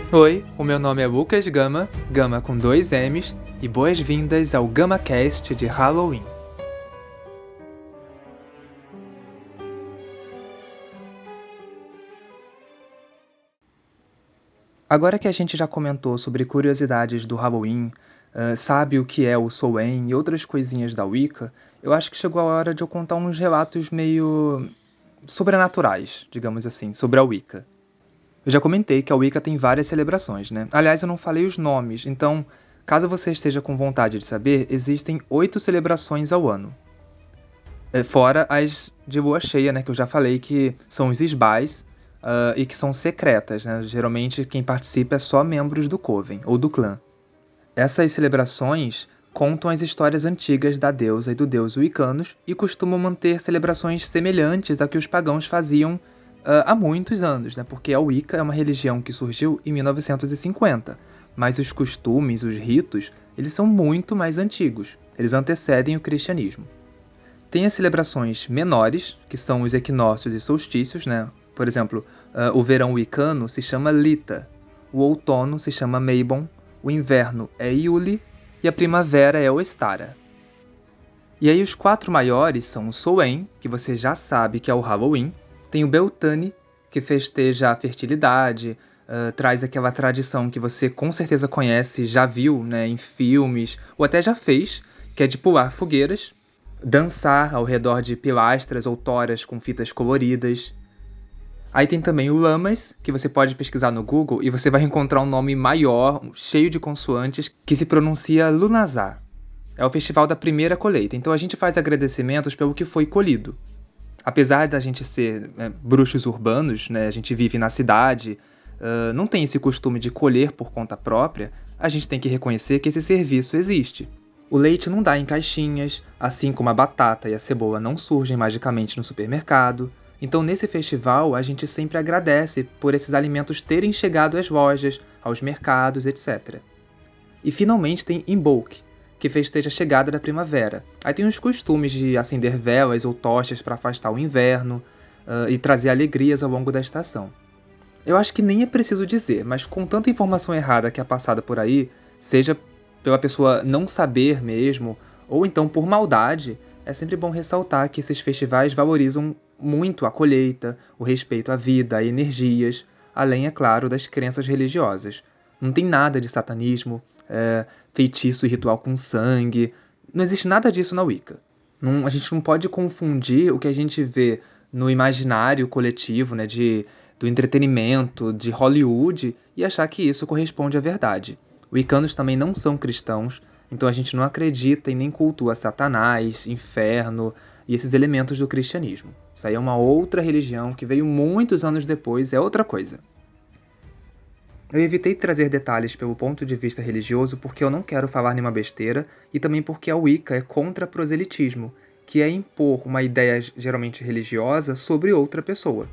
Oi, o meu nome é Lucas Gama, Gama com 2 M's, e boas-vindas ao GamaCast de Halloween. Agora que a gente já comentou sobre curiosidades do Halloween, sabe o que é o Samhain e outras coisinhas da Wicca, eu acho que chegou a hora de eu contar uns relatos meio sobrenaturais, digamos assim, sobre a Wicca. Eu já comentei que a Wicca tem várias celebrações, né? Aliás, eu não falei os nomes, então, caso você esteja com vontade de saber, existem 8 celebrações ao ano. Fora as de lua cheia, né, que eu já falei que são os esbais, e que são secretas, né? Geralmente quem participa é só membros do coven ou do clã. Essas celebrações contam as histórias antigas da deusa e do deus wiccanos e costumam manter celebrações semelhantes a que os pagãos faziam há muitos anos, né? Porque a Wicca é uma religião que surgiu em 1950, mas os costumes, os ritos, eles são muito mais antigos. Eles antecedem o cristianismo. Tem as celebrações menores, que são os equinócios e solstícios, né? Por exemplo, o verão wicano se chama Lita, o outono se chama Mabon, o inverno é Yule e a primavera é Ostara. E aí os 4 maiores são o Samhain, que você já sabe que é o Halloween, tem o Beltane, que festeja a fertilidade, traz aquela tradição que você com certeza conhece, já viu, né, em filmes, ou até já fez, que é de pular fogueiras, dançar ao redor de pilastras ou toras com fitas coloridas. Aí tem também o Lammas, que você pode pesquisar no Google e você vai encontrar um nome maior, cheio de consoantes, que se pronuncia Lunazar. É o festival da primeira colheita, então a gente faz agradecimentos pelo que foi colhido. Apesar da gente ser bruxos urbanos, né, a gente vive na cidade, não tem esse costume de colher por conta própria, a gente tem que reconhecer que esse serviço existe. O leite não dá em caixinhas, assim como a batata e a cebola não surgem magicamente no supermercado. Então, nesse festival, a gente sempre agradece por esses alimentos terem chegado às lojas, aos mercados, etc. E finalmente tem Imbolc, que festeja a chegada da primavera. Aí tem os costumes de acender velas ou tochas para afastar o inverno e trazer alegrias ao longo da estação. Eu acho que nem é preciso dizer, mas com tanta informação errada que é passada por aí, seja pela pessoa não saber mesmo, ou então por maldade, é sempre bom ressaltar que esses festivais valorizam muito a colheita, o respeito à vida, a energias, além, é claro, das crenças religiosas. Não tem nada de satanismo, feitiço e ritual com sangue, não existe nada disso na Wicca. A gente não pode confundir o que a gente vê no imaginário coletivo, né, do entretenimento, de Hollywood, e achar que isso corresponde à verdade. Wiccanos também não são cristãos, então a gente não acredita e nem cultua Satanás, inferno e esses elementos do cristianismo. Isso aí é uma outra religião que veio muitos anos depois, é outra coisa. Eu evitei trazer detalhes pelo ponto de vista religioso porque eu não quero falar nenhuma besteira e também porque a Wicca é contra proselitismo, que é impor uma ideia geralmente religiosa sobre outra pessoa.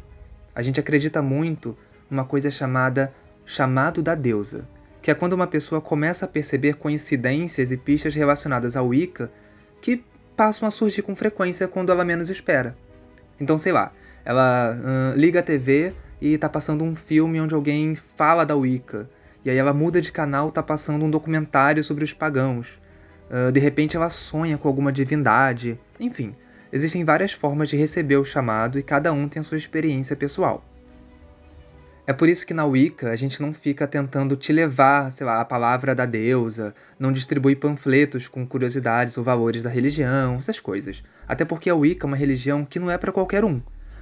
A gente acredita muito numa coisa chamada chamado da deusa, que é quando uma pessoa começa a perceber coincidências e pistas relacionadas ao Wicca que passam a surgir com frequência quando ela menos espera. Então, sei lá, ela liga a TV e tá passando um filme onde alguém fala da Wicca, e aí ela muda de canal, tá passando um documentário sobre os pagãos. De repente ela sonha com alguma divindade, enfim. Existem várias formas de receber o chamado e cada um tem a sua experiência pessoal. É por isso que na Wicca a gente não fica tentando te levar, sei lá, a palavra da deusa, não distribui panfletos com curiosidades ou valores da religião, essas coisas. Até porque a Wicca é uma religião que não é para qualquer um.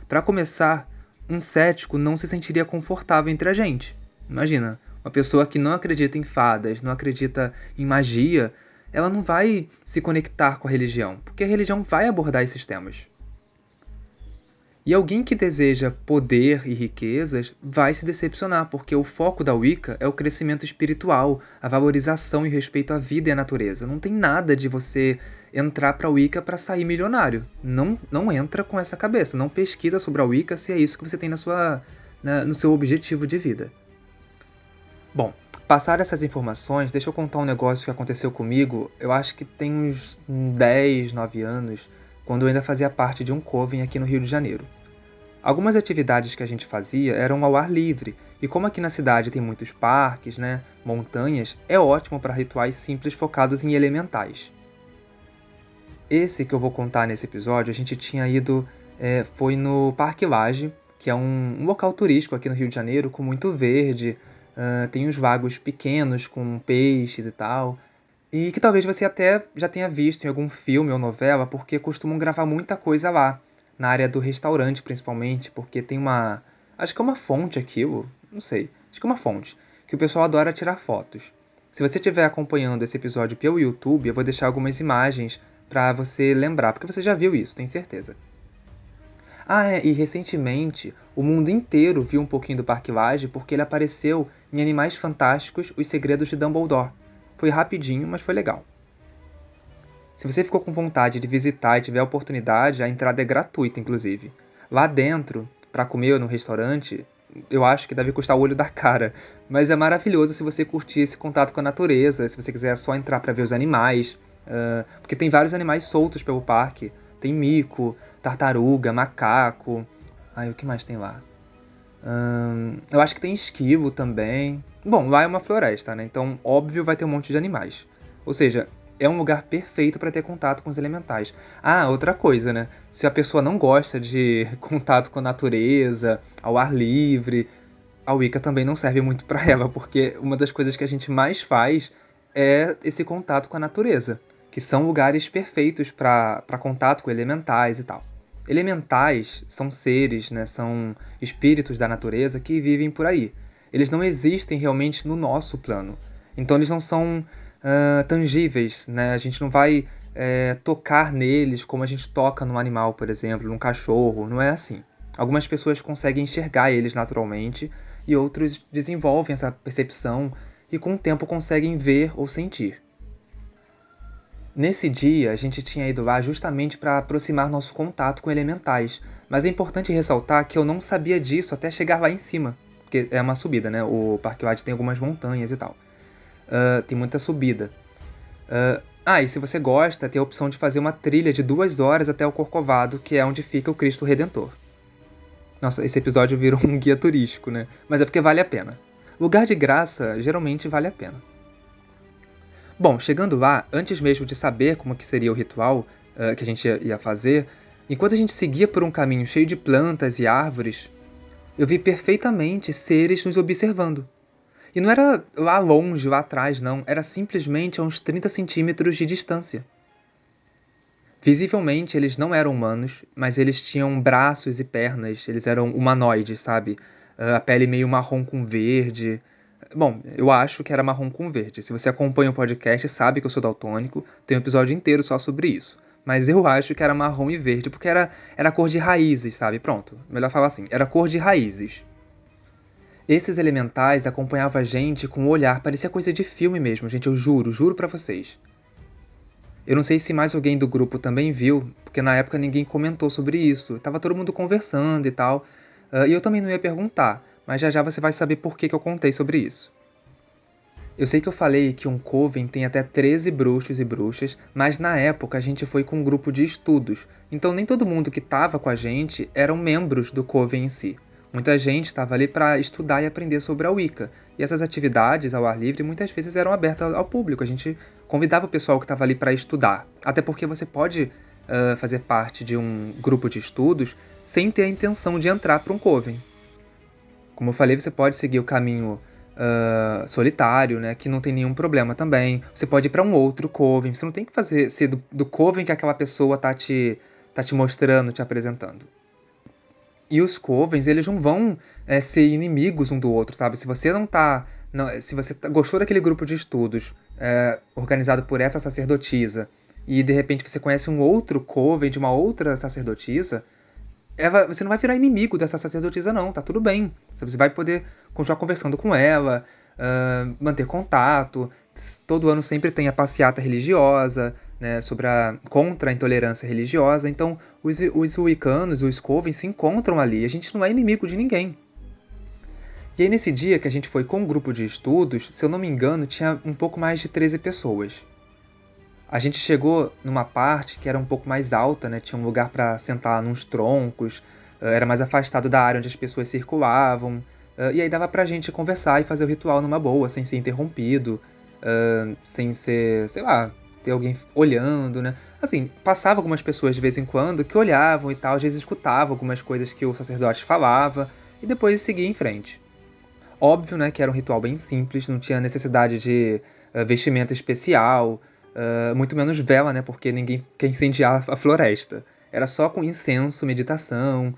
Para começar, um cético não se sentiria confortável entre a gente. Imagina, uma pessoa que não acredita em fadas, não acredita em magia, ela não vai se conectar com a religião, porque a religião vai abordar esses temas. E alguém que deseja poder e riquezas vai se decepcionar, porque o foco da Wicca é o crescimento espiritual, a valorização e respeito à vida e à natureza. Não tem nada de você entrar para a Wicca para sair milionário. Não entra com essa cabeça, não pesquisa sobre a Wicca se é isso que você tem no seu objetivo de vida. Bom, passar essas informações, deixa eu contar um negócio que aconteceu comigo, eu acho que tem uns 10, 9 anos, quando eu ainda fazia parte de um coven aqui no Rio de Janeiro. Algumas atividades que a gente fazia eram ao ar livre, e como aqui na cidade tem muitos parques, né, montanhas, é ótimo para rituais simples focados em elementais. Esse que eu vou contar nesse episódio, a gente tinha ido, foi no Parque Lage, que é um local turístico aqui no Rio de Janeiro, com muito verde, tem uns lagos pequenos com peixes e tal, e que talvez você até já tenha visto em algum filme ou novela, porque costumam gravar muita coisa lá, na área do restaurante principalmente, porque tem uma, acho que é uma fonte aquilo, não sei, acho que é uma fonte, que o pessoal adora tirar fotos. Se você estiver acompanhando esse episódio pelo YouTube, eu vou deixar algumas imagens pra você lembrar, porque você já viu isso, tenho certeza. Ah, é, e recentemente o mundo inteiro viu um pouquinho do Parque Lage porque ele apareceu em Animais Fantásticos, Os Segredos de Dumbledore. Foi rapidinho, mas foi legal. Se você ficou com vontade de visitar e tiver a oportunidade, a entrada é gratuita, inclusive. Lá dentro, para comer no restaurante, eu acho que deve custar o olho da cara, mas é maravilhoso se você curtir esse contato com a natureza, se você quiser só entrar para ver os animais, porque tem vários animais soltos pelo parque. Tem mico, tartaruga, macaco. Ai, o que mais tem lá? Eu acho que tem esquivo também. Bom, lá é uma floresta, né? Então, óbvio, vai ter um monte de animais. Ou seja, é um lugar perfeito para ter contato com os elementais. Ah, outra coisa, né? Se a pessoa não gosta de contato com a natureza, ao ar livre, a Wicca também não serve muito para ela, porque uma das coisas que a gente mais faz é esse contato com a natureza, que são lugares perfeitos para contato com elementais e tal. Elementais são seres, né, são espíritos da natureza que vivem por aí. Eles não existem realmente no nosso plano. Então eles não são tangíveis, né? A gente não vai tocar neles como a gente toca num animal, por exemplo, num cachorro. Não é assim. Algumas pessoas conseguem enxergar eles naturalmente e outros desenvolvem essa percepção e com o tempo conseguem ver ou sentir. Nesse dia, a gente tinha ido lá justamente para aproximar nosso contato com elementais, mas é importante ressaltar que eu não sabia disso até chegar lá em cima, porque é uma subida, né? O Parque Lage tem algumas montanhas e tal. Tem muita subida. E se você gosta, tem a opção de fazer uma trilha de 2 horas até o Corcovado, que é onde fica o Cristo Redentor. Nossa, esse episódio virou um guia turístico, né? Mas é porque vale a pena. Lugar de graça geralmente vale a pena. Bom, chegando lá, antes mesmo de saber como que seria o ritual que a gente ia fazer, enquanto a gente seguia por um caminho cheio de plantas e árvores, eu vi perfeitamente seres nos observando. E não era lá longe, lá atrás, não. Era simplesmente a uns 30 centímetros de distância. Visivelmente, eles não eram humanos, mas eles tinham braços e pernas. Eles eram humanoides, sabe? A pele meio marrom com verde. Bom, eu acho que era marrom com verde. Se você acompanha o podcast, sabe que eu sou daltônico. Tem um episódio inteiro só sobre isso. Mas eu acho que era marrom e verde, porque era cor de raízes, sabe? Pronto, melhor falar assim. Era cor de raízes. Esses elementais acompanhavam a gente com um olhar, parecia coisa de filme mesmo, gente, eu juro, juro pra vocês. Eu não sei se mais alguém do grupo também viu, porque na época ninguém comentou sobre isso. Tava todo mundo conversando e tal. E eu também não ia perguntar, mas já já você vai saber por que eu contei sobre isso. Eu sei que eu falei que um coven tem até 13 bruxos e bruxas, mas na época a gente foi com um grupo de estudos, então nem todo mundo que estava com a gente eram membros do coven em si. Muita gente estava ali para estudar e aprender sobre a Wicca, e essas atividades ao ar livre muitas vezes eram abertas ao público, a gente convidava o pessoal que estava ali para estudar, até porque você pode fazer parte de um grupo de estudos sem ter a intenção de entrar para um coven. Como eu falei, você pode seguir o caminho solitário, né, que não tem nenhum problema também. Você pode ir para um outro coven, você não tem que ser do coven que aquela pessoa tá te mostrando, te apresentando. E os covens, eles não vão ser inimigos um do outro, sabe? Se você não tá. Se você gostou daquele grupo de estudos organizado por essa sacerdotisa e de repente você conhece um outro coven de uma outra sacerdotisa, você não vai virar inimigo dessa sacerdotisa, não, tá tudo bem. Você vai poder continuar conversando com ela, manter contato. Todo ano sempre tem a passeata religiosa, né, contra a intolerância religiosa. Então, os wiccanos, os coven se encontram ali. A gente não é inimigo de ninguém. E aí, nesse dia que a gente foi com um grupo de estudos, se eu não me engano, tinha um pouco mais de 13 pessoas. A gente chegou numa parte que era um pouco mais alta, né? Tinha um lugar para sentar nos troncos. era mais afastado da área onde as pessoas circulavam, e aí dava pra gente conversar e fazer o ritual numa boa, sem ser interrompido, sem ser, sei lá, ter alguém olhando, né. Assim, passava algumas pessoas de vez em quando que olhavam e tal, às vezes escutavam algumas coisas que o sacerdote falava, e depois seguia em frente. Óbvio, né, que era um ritual bem simples, não tinha necessidade de, vestimenta especial, muito menos vela, né, porque ninguém quer incendiar a floresta. Era só com incenso, meditação,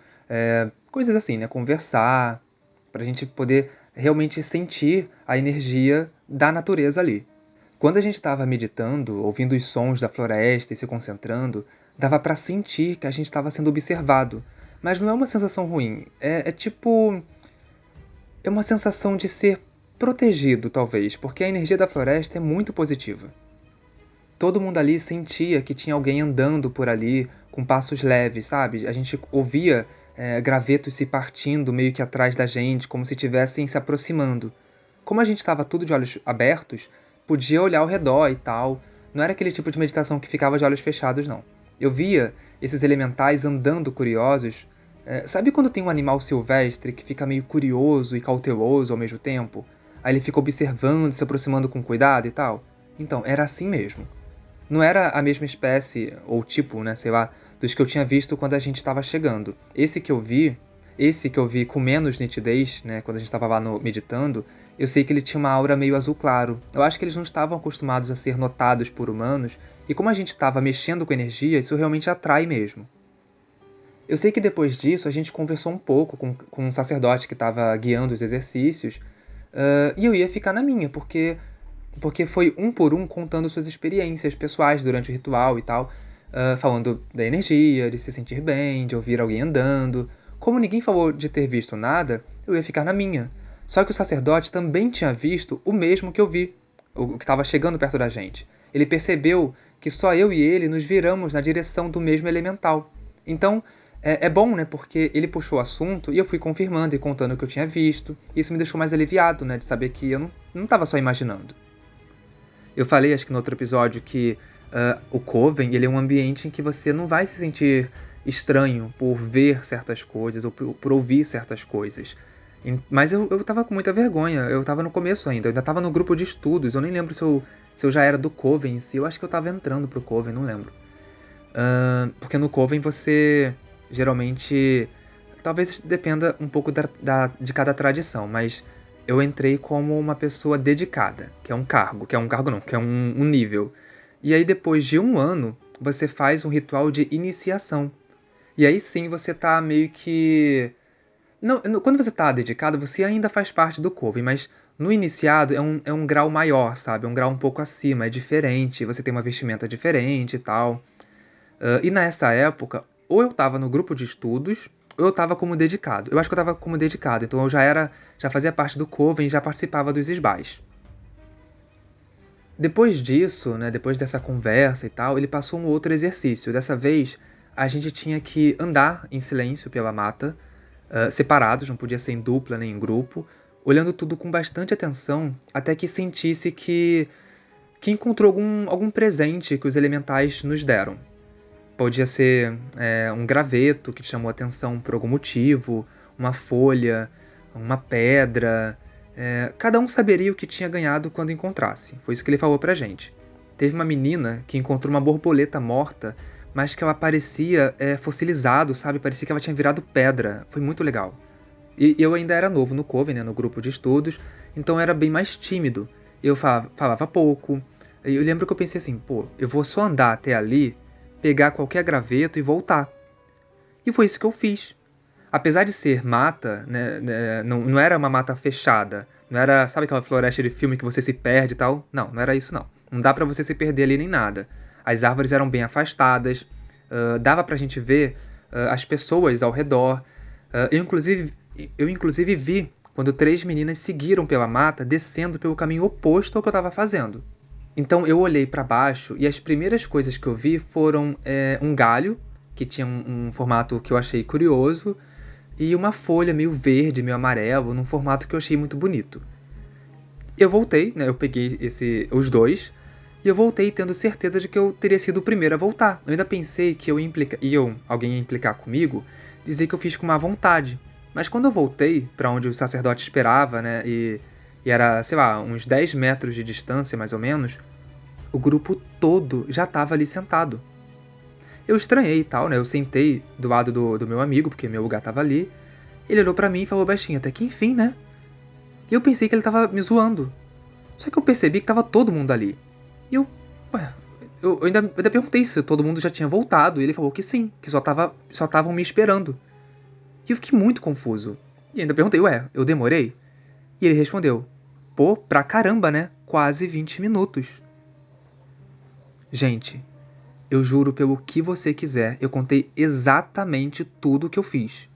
coisas assim, né, conversar, pra gente poder realmente sentir a energia da natureza ali. Quando a gente estava meditando, ouvindo os sons da floresta e se concentrando, dava pra sentir que a gente estava sendo observado, mas não é uma sensação ruim, tipo é uma sensação de ser protegido, talvez, porque a energia da floresta é muito positiva. Todo mundo ali sentia que tinha alguém andando por ali com passos leves, sabe? A gente ouvia, gravetos se partindo meio que atrás da gente, como se estivessem se aproximando. Como a gente estava tudo de olhos abertos, podia olhar ao redor e tal. Não era aquele tipo de meditação que ficava de olhos fechados, não. Eu via esses elementais andando curiosos. Sabe quando tem um animal silvestre que fica meio curioso e cauteloso ao mesmo tempo? Aí ele fica observando, se aproximando com cuidado e tal? Então, era assim mesmo. Não era a mesma espécie ou tipo, né, sei lá, dos que eu tinha visto quando a gente estava chegando. Esse que eu vi com menos nitidez, né, quando a gente estava lá meditando, eu sei que ele tinha uma aura meio azul claro. Eu acho que eles não estavam acostumados a ser notados por humanos, e como a gente estava mexendo com energia, isso realmente atrai mesmo. Eu sei que depois disso a gente conversou um pouco com um sacerdote que estava guiando os exercícios, e eu ia ficar na minha, porque foi um por um contando suas experiências pessoais durante o ritual e tal, falando da energia, de se sentir bem, de ouvir alguém andando. Como ninguém falou de ter visto nada, eu ia ficar na minha. Só que o sacerdote também tinha visto o mesmo que eu vi, o que estava chegando perto da gente. Ele percebeu que só eu e ele nos viramos na direção do mesmo elemental. Então, é bom, né, porque ele puxou o assunto e eu fui confirmando e contando o que eu tinha visto. Isso me deixou mais aliviado, né, de saber que eu não estava só imaginando. Eu falei, acho que no outro episódio, que o Coven, ele é um ambiente em que você não vai se sentir estranho por ver certas coisas ou por ouvir certas coisas. Mas eu tava com muita vergonha, eu tava no começo ainda, eu ainda tava no grupo de estudos, eu nem lembro se eu já era do Coven em si, eu acho que eu tava entrando pro Coven, não lembro. Porque no Coven você geralmente. Talvez dependa um pouco de cada tradição, mas eu entrei como uma pessoa dedicada, que é um cargo não, que é um nível. E aí depois de um ano, você faz um ritual de iniciação. E aí sim você tá meio que. Não, quando você tá dedicado, você ainda faz parte do Coven, mas no iniciado é um grau maior, sabe? É um grau um pouco acima, é diferente, você tem uma vestimenta diferente e tal. E nessa época, ou eu estava no grupo de estudos, ou eu estava como dedicado. Eu acho que eu estava como dedicado, então eu já fazia parte do Coven e já participava dos esbais. Depois disso, né, depois dessa conversa e tal, ele passou um outro exercício. Dessa vez, a gente tinha que andar em silêncio pela mata, separados, não podia ser em dupla nem em grupo, olhando tudo com bastante atenção, até que sentisse que encontrou algum presente que os elementais nos deram. Podia ser, um graveto que te chamou a atenção por algum motivo, uma folha, uma pedra. Cada um saberia o que tinha ganhado quando encontrasse. Foi isso que ele falou pra gente. Teve uma menina que encontrou uma borboleta morta, mas que ela parecia fossilizado, sabe? Parecia que ela tinha virado pedra. Foi muito legal. E eu ainda era novo no Coven, né, no grupo de estudos, então eu era bem mais tímido. Eu falava pouco. Eu lembro que eu pensei assim, pô, eu vou só andar até ali, pegar qualquer graveto e voltar. E foi isso que eu fiz. Apesar de ser mata, né, não era uma mata fechada. Não era, sabe aquela floresta de filme que você se perde e tal? Não era isso não. Não dá pra você se perder ali nem nada. As árvores eram bem afastadas, dava pra gente ver as pessoas ao redor. Eu inclusive vi quando 3 meninas seguiram pela mata, descendo pelo caminho oposto ao que eu estava fazendo. Então eu olhei para baixo e as primeiras coisas que eu vi foram um galho, que tinha um formato que eu achei curioso, e uma folha meio verde, meio amarelo, num formato que eu achei muito bonito. Eu voltei, né, eu peguei os dois, e eu voltei tendo certeza de que eu teria sido o primeiro a voltar. Eu ainda pensei que alguém ia implicar comigo, dizer que eu fiz com má vontade. Mas quando eu voltei pra onde o sacerdote esperava, né, e era, sei lá, uns 10 metros de distância, mais ou menos, o grupo todo já estava ali sentado. Eu estranhei e tal, né, eu sentei do lado do meu amigo, porque meu lugar estava ali. Ele olhou pra mim e falou baixinho, até que enfim, né? E eu pensei que ele estava me zoando. Só que eu percebi que estava todo mundo ali. E eu, ué, eu ainda perguntei se todo mundo já tinha voltado, e ele falou que sim, que só estavam me esperando. E eu fiquei muito confuso. E ainda perguntei, ué, eu demorei? E ele respondeu, pô, pra caramba, né? Quase 20 minutos. Gente, eu juro pelo que você quiser, eu contei exatamente tudo o que eu fiz.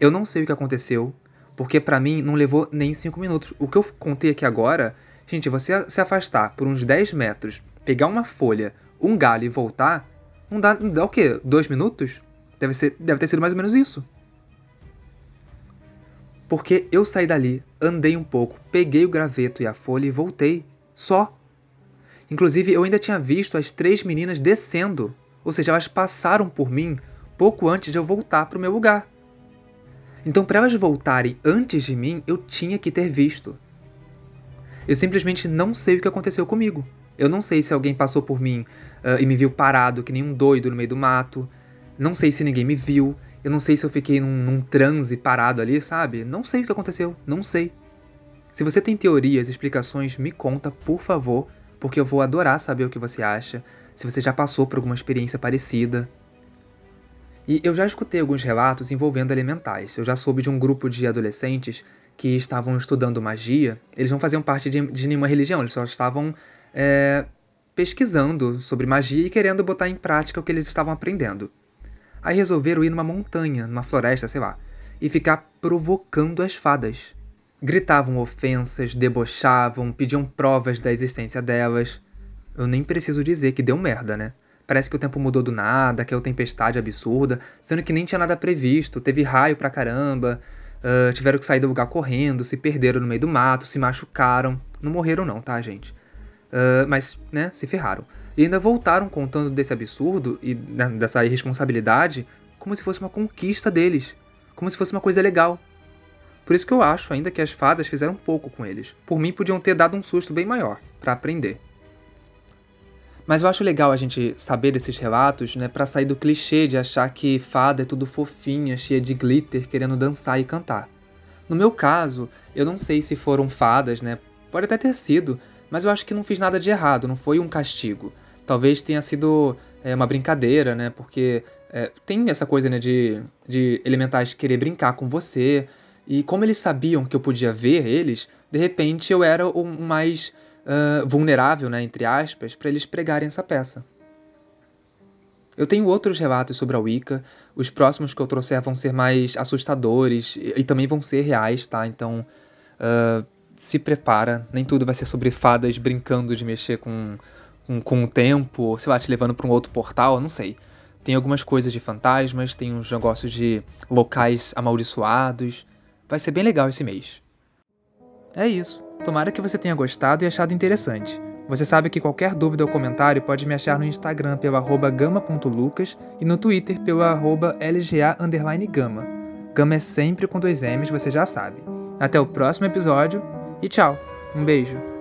Eu não sei o que aconteceu, porque pra mim não levou nem 5 minutos. O que eu contei aqui agora, gente, você se afastar por uns 10 metros, pegar uma folha, um galho e voltar, não dá o quê? 2 minutos? Deve ter sido mais ou menos isso. Porque eu saí dali, andei um pouco, peguei o graveto e a folha e voltei. Só. Inclusive, eu ainda tinha visto as 3 meninas descendo. Ou seja, elas passaram por mim pouco antes de eu voltar pro meu lugar. Então, para elas voltarem antes de mim, eu tinha que ter visto. Eu simplesmente não sei o que aconteceu comigo. Eu não sei se alguém passou por mim e me viu parado que nem um doido no meio do mato. Não sei se ninguém me viu. Eu não sei se eu fiquei num transe parado ali, sabe? Não sei o que aconteceu. Não sei. Se você tem teorias, explicações, me conta, por favor, porque eu vou adorar saber o que você acha. Se você já passou por alguma experiência parecida. E eu já escutei alguns relatos envolvendo elementais. Eu já soube de um grupo de adolescentes que estavam estudando magia. Eles não faziam parte de nenhuma religião, eles só estavam é, pesquisando sobre magia e querendo botar em prática o que eles estavam aprendendo. Aí resolveram ir numa montanha, numa floresta, sei lá, e ficar provocando as fadas. Gritavam ofensas, debochavam, pediam provas da existência delas. Eu nem preciso dizer que deu merda, né? Parece que o tempo mudou do nada, que é uma tempestade absurda, sendo que nem tinha nada previsto, teve raio pra caramba, tiveram que sair do lugar correndo, se perderam no meio do mato, se machucaram. Não morreram não, tá, gente? Mas, né, se ferraram. E ainda voltaram contando desse absurdo e né, dessa irresponsabilidade como se fosse uma conquista deles, como se fosse uma coisa legal. Por isso que eu acho ainda que as fadas fizeram pouco com eles. Por mim, podiam ter dado um susto bem maior, pra aprender. Mas eu acho legal a gente saber desses relatos, né, pra sair do clichê de achar que fada é tudo fofinha, cheia de glitter, querendo dançar e cantar. No meu caso, eu não sei se foram fadas, né, pode até ter sido, mas eu acho que não fiz nada de errado, não foi um castigo. Talvez tenha sido uma brincadeira, né, porque tem essa coisa, né, de elementais querer brincar com você, e como eles sabiam que eu podia ver eles, de repente eu era o mais vulnerável, né, entre aspas, para eles pregarem essa peça. Eu tenho outros relatos sobre a Wicca, os próximos que eu trouxer vão ser mais assustadores e também vão ser reais, tá? Então, se prepara, nem tudo vai ser sobre fadas brincando de mexer com o tempo, sei lá, te levando para um outro portal, não sei. Tem algumas coisas de fantasmas, tem uns negócios de locais amaldiçoados. Vai ser bem legal esse mês. É isso. Tomara que você tenha gostado e achado interessante. Você sabe que qualquer dúvida ou comentário pode me achar no Instagram pelo @gama.lucas e no Twitter pelo @lga_gama. Gama é sempre com 2 M's, você já sabe. Até o próximo episódio e tchau. Um beijo.